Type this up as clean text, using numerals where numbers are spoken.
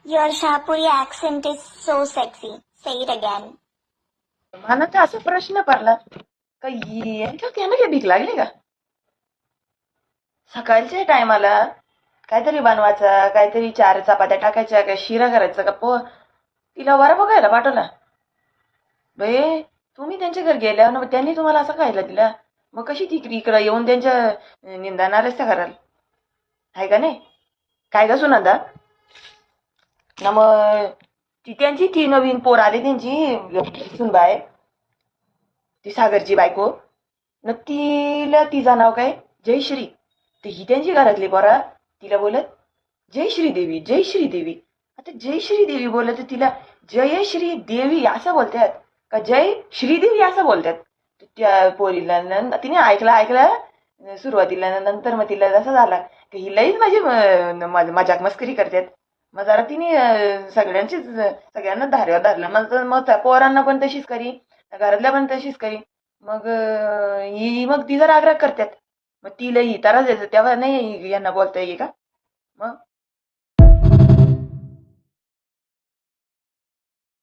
Your Shahpuri accent is so sexy. Say it again. मला तर असा प्रश्न पडला का यांच्या त्यांना काय भीक लागली का? सकाळच्या टायमाला काहीतरी बनवायचं, काहीतरी 4 चपात्या टाकायच्या, काय शिरा करायचा का तिला वारा बघायला पाठवला. बे तुम्ही त्यांच्या घरी गेल्या ना, त्यांनी तुम्हाला असं खायला दिला, मग कशी ती इकडं येऊन त्यांच्या निंदाणारच त्या घराला आहे का नाही? काय का सुनंदा ना मग ती नवीन पोर आली त्यांची सुनबाय, ती सागरची बायको न तिला तिचं नाव काय जयश्री. तर ही त्यांची घरातली पोरा तिला बोलत जय श्रीदेवी जय श्रीदेवी. आता जय श्रीदेवी बोलत तर तिला जय श्री देवी असं बोलतात का जय श्रीदेवी असं बोलतात. त्या पोरीला तिने ऐकलं सुरुवातीला, नंतर मग तिला असं झाला की ही लईच माझी मजाक मस्करी करतात. मग जरा तिने सगळ्यांना धारेवर धरलं. मग त्या पोरांना पण तशीच करी, घरातल्या पण तशीच करी. मग मग ती जरा आग्रह करतात, मग तिला ही त्रास द्यायचं तेव्हा नाही यांना बोलता येईल का? मग